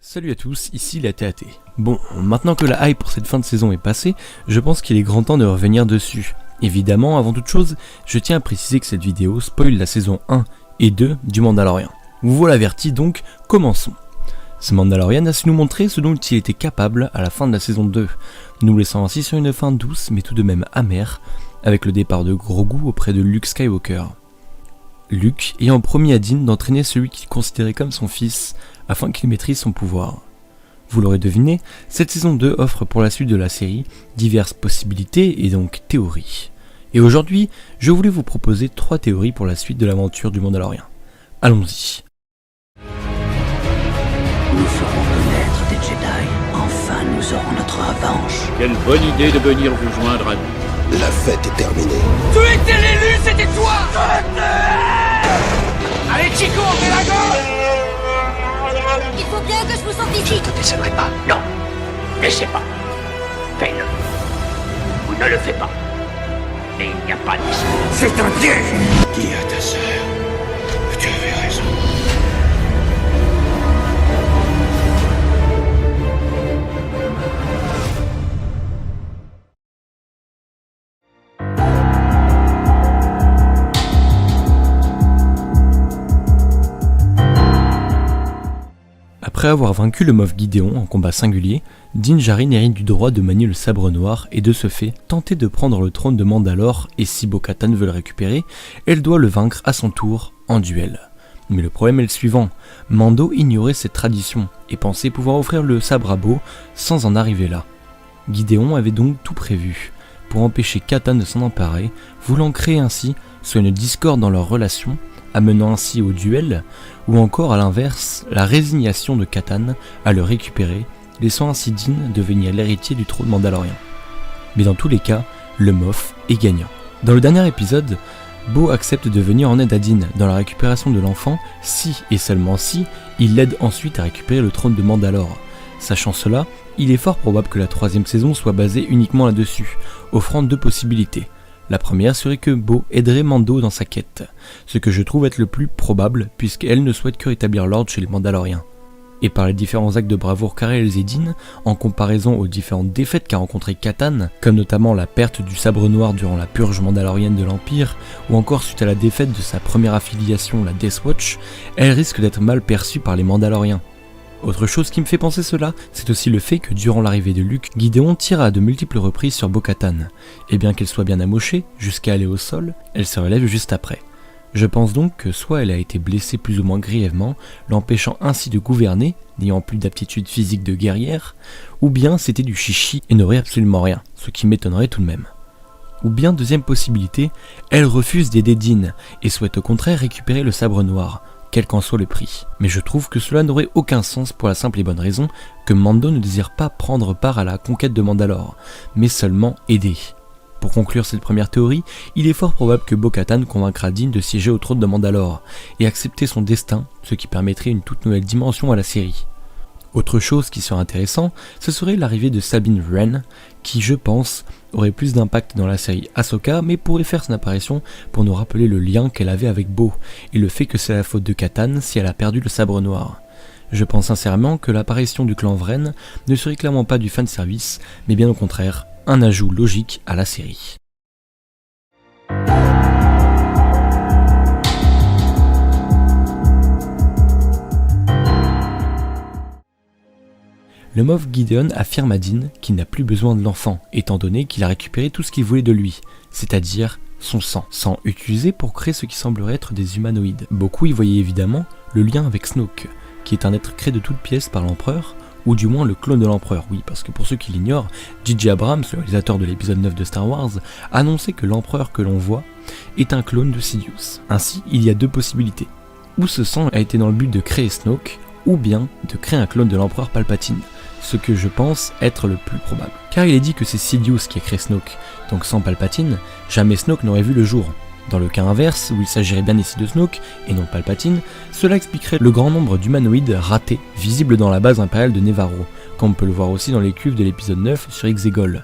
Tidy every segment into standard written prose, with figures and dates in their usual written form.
Salut à tous, ici la TAT. Bon, maintenant que la hype pour cette fin de saison est passée, je pense qu'il est grand temps de revenir dessus. Évidemment, avant toute chose, je tiens à préciser que cette vidéo spoil la saison 1 et 2 du Mandalorian. Vous voilà avertis, donc commençons. Ce Mandalorian a su nous montrer ce dont il était capable à la fin de la saison 2, nous laissant ainsi sur une fin douce mais tout de même amère, avec le départ de Grogu auprès de Luke Skywalker. Luke ayant promis à Din d'entraîner celui qu'il considérait comme son fils, afin qu'il maîtrise son pouvoir. Vous l'aurez deviné, cette saison 2 offre pour la suite de la série diverses possibilités et donc théories. Et aujourd'hui, je voulais vous proposer 3 théories pour la suite de l'aventure du Mandalorian. Allons-y. Nous ferons connaître des Jedi. Enfin, nous aurons notre revanche. Quelle bonne idée de venir vous joindre à nous. La fête est terminée. Tu étais l'élu, c'était toi. Allez Chico, on fait la gauche. Il faut bien que je vous sorte d'ici. Je ne te décevrai pas. Non. Laissez pas. Fais-le. Ou ne le fais pas. Et il n'y a pas d'issue. C'est un piège. Dis à ta sœur que tu avais raison. Après avoir vaincu le Moff Gideon en combat singulier, Din Djarin hérite du droit de manier le sabre noir et de ce fait tenter de prendre le trône de Mandalore, et si Bo-Katan veut le récupérer, elle doit le vaincre à son tour en duel. Mais le problème est le suivant, Mando ignorait cette tradition et pensait pouvoir offrir le sabre à Bo sans en arriver là. Gideon avait donc tout prévu pour empêcher Katan de s'en emparer, voulant créer ainsi soit une discorde dans leur relation, amenant ainsi au duel, ou encore à l'inverse, la résignation de Katan à le récupérer, laissant ainsi Din devenir l'héritier du trône mandalorien. Mais dans tous les cas, le Moff est gagnant. Dans le dernier épisode, Bo accepte de venir en aide à Din dans la récupération de l'enfant, si et seulement si, il l'aide ensuite à récupérer le trône de Mandalore. Sachant cela, il est fort probable que la 3e saison soit basée uniquement là-dessus, offrant 2 possibilités. La première serait que Bo aiderait Mando dans sa quête, ce que je trouve être le plus probable puisqu'elle ne souhaite que rétablir l'ordre chez les Mandaloriens. Et par les différents actes de bravoure qu'a réalisé Din, en comparaison aux différentes défaites qu'a rencontré Katan, comme notamment la perte du sabre noir durant la purge mandalorienne de l'Empire, ou encore suite à la défaite de sa première affiliation, la Death Watch, elle risque d'être mal perçue par les Mandaloriens. Autre chose qui me fait penser cela, c'est aussi le fait que durant l'arrivée de Luke, Gideon tira à de multiples reprises sur Bo-Katan, et bien qu'elle soit bien amochée, jusqu'à aller au sol, elle se relève juste après. Je pense donc que soit elle a été blessée plus ou moins grièvement, l'empêchant ainsi de gouverner, n'ayant plus d'aptitude physique de guerrière, ou bien c'était du chichi et n'aurait absolument rien, ce qui m'étonnerait tout de même. Ou bien deuxième possibilité, elle refuse d'aider Din, et souhaite au contraire récupérer le sabre noir, quel qu'en soit le prix. Mais je trouve que cela n'aurait aucun sens pour la simple et bonne raison que Mando ne désire pas prendre part à la conquête de Mandalore, mais seulement aider. Pour conclure cette première théorie, il est fort probable que Bo-Katan convaincra Din de siéger au trône de Mandalore et accepter son destin, ce qui permettrait une toute nouvelle dimension à la série. Autre chose qui serait intéressant, ce serait l'arrivée de Sabine Wren, qui je pense aurait plus d'impact dans la série Ahsoka, mais pourrait faire son apparition pour nous rappeler le lien qu'elle avait avec Bo, et le fait que c'est la faute de Katan si elle a perdu le sabre noir. Je pense sincèrement que l'apparition du clan Wren ne serait clairement pas du fanservice, mais bien au contraire, un ajout logique à la série. Le Moff Gideon affirme à Din qu'il n'a plus besoin de l'enfant, étant donné qu'il a récupéré tout ce qu'il voulait de lui, c'est-à-dire son sang utilisé pour créer ce qui semblerait être des humanoïdes. Beaucoup y voyaient évidemment le lien avec Snoke, qui est un être créé de toutes pièces par l'empereur, ou du moins le clone de l'empereur, oui, parce que pour ceux qui l'ignorent, J.J. Abrams, le réalisateur de l'épisode 9 de Star Wars, a annoncé que l'empereur que l'on voit est un clone de Sidious. Ainsi, il y a 2 possibilités. Ou ce sang a été dans le but de créer Snoke, ou bien de créer un clone de l'empereur Palpatine, ce que je pense être le plus probable. Car il est dit que c'est Sidious qui a créé Snoke, donc sans Palpatine, jamais Snoke n'aurait vu le jour. Dans le cas inverse, où il s'agirait bien ici de Snoke, et non Palpatine, cela expliquerait le grand nombre d'humanoïdes ratés, visibles dans la base impériale de Nevarro, comme on peut le voir aussi dans les cuves de l'épisode 9 sur Exegol,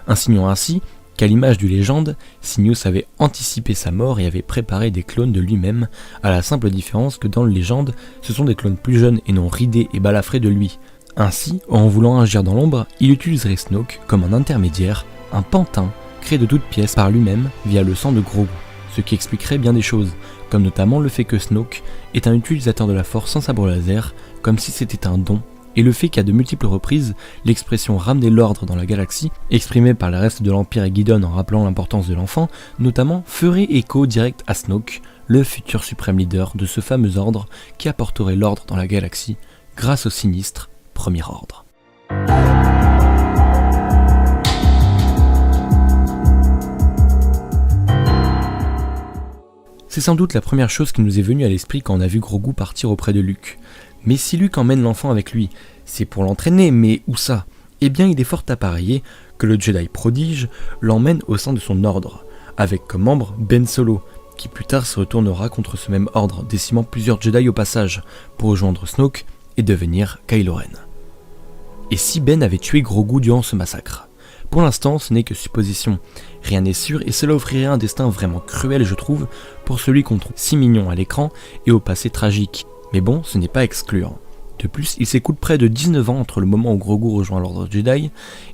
insinuant ainsi qu'à l'image du légende, Sidious avait anticipé sa mort et avait préparé des clones de lui-même, à la simple différence que dans le légende, ce sont des clones plus jeunes et non ridés et balafrés de lui. Ainsi, en voulant agir dans l'ombre, il utiliserait Snoke comme un intermédiaire, un pantin, créé de toutes pièces par lui-même via le sang de Grogu, ce qui expliquerait bien des choses, comme notamment le fait que Snoke est un utilisateur de la Force sans sabre laser, comme si c'était un don, et le fait qu'à de multiples reprises, l'expression « ramener l'ordre dans la galaxie », exprimée par le reste de l'Empire et Gideon en rappelant l'importance de l'enfant, notamment ferait écho direct à Snoke, le futur suprême leader de ce fameux ordre qui apporterait l'ordre dans la galaxie grâce au sinistre Premier Ordre. C'est sans doute la première chose qui nous est venue à l'esprit quand on a vu Grogu partir auprès de Luke. Mais si Luke emmène l'enfant avec lui, c'est pour l'entraîner, mais où ça ? Eh bien il est fort à parier que le Jedi prodige l'emmène au sein de son ordre, avec comme membre Ben Solo, qui plus tard se retournera contre ce même ordre, décimant plusieurs Jedi au passage, pour rejoindre Snoke et devenir Kylo Ren. Et si Ben avait tué Grogu durant ce massacre ? Pour l'instant, ce n'est que supposition. Rien n'est sûr et cela offrirait un destin vraiment cruel, je trouve, pour celui qu'on trouve si mignon à l'écran et au passé tragique. Mais bon, ce n'est pas excluant. De plus, il s'écoule près de 19 ans entre le moment où Grogu rejoint l'ordre Jedi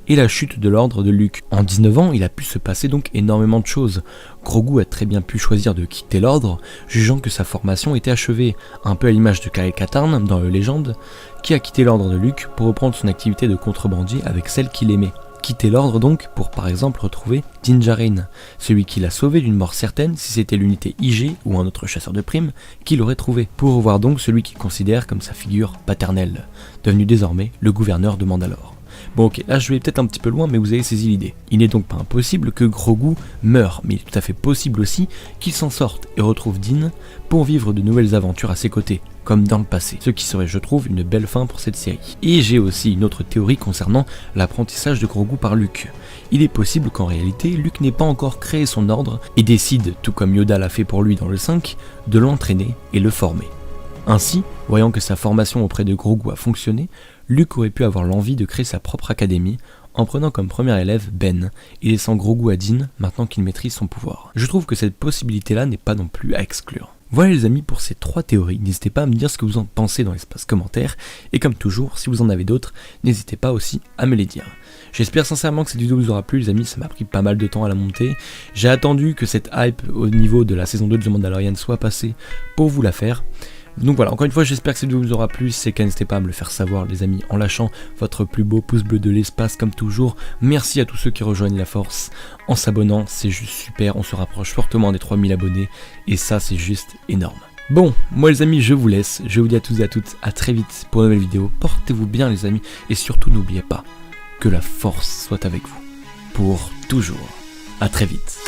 et la chute de l'ordre de Luke. En 19 ans, il a pu se passer donc énormément de choses. Grogu a très bien pu choisir de quitter l'ordre, jugeant que sa formation était achevée, un peu à l'image de Kyle Katarn dans le Légende, qui a quitté l'ordre de Luke pour reprendre son activité de contrebandier avec celle qu'il aimait. Quitter l'ordre donc pour par exemple retrouver Din Djarin, celui qui l'a sauvé d'une mort certaine si c'était l'unité IG ou un autre chasseur de primes qui l'aurait trouvé, pour revoir donc celui qu'il considère comme sa figure paternelle, devenu désormais le gouverneur de Mandalore. Bon ok, là je vais peut-être un petit peu loin mais vous avez saisi l'idée. Il n'est donc pas impossible que Grogu meure, mais il est tout à fait possible aussi qu'il s'en sorte et retrouve Din pour vivre de nouvelles aventures à ses côtés, comme dans le passé, ce qui serait je trouve une belle fin pour cette série. Et j'ai aussi une autre théorie concernant l'apprentissage de Grogu par Luke. Il est possible qu'en réalité Luke n'ait pas encore créé son ordre et décide, tout comme Yoda l'a fait pour lui dans le 5, de l'entraîner et le former. Ainsi, voyant que sa formation auprès de Grogu a fonctionné, Luke aurait pu avoir l'envie de créer sa propre académie en prenant comme premier élève Ben et laissant Grogu à Din maintenant qu'il maîtrise son pouvoir. Je trouve que cette possibilité-là n'est pas non plus à exclure. Voilà les amis pour ces 3 théories, n'hésitez pas à me dire ce que vous en pensez dans l'espace commentaire, et comme toujours, si vous en avez d'autres, n'hésitez pas aussi à me les dire. J'espère sincèrement que cette vidéo vous aura plu les amis, ça m'a pris pas mal de temps à la monter, j'ai attendu que cette hype au niveau de la saison 2 de The Mandalorian soit passée pour vous la faire. Donc voilà, encore une fois j'espère que cette vidéo vous aura plu, si c'est le cas n'hésitez pas à me le faire savoir les amis en lâchant votre plus beau pouce bleu de l'espace comme toujours. Merci à tous ceux qui rejoignent la force en s'abonnant, c'est juste super, on se rapproche fortement des 3000 abonnés et ça c'est juste énorme. Bon, moi les amis je vous laisse, je vous dis à tous et à toutes à très vite pour une nouvelle vidéo, portez-vous bien les amis et surtout n'oubliez pas que la force soit avec vous pour toujours. À très vite.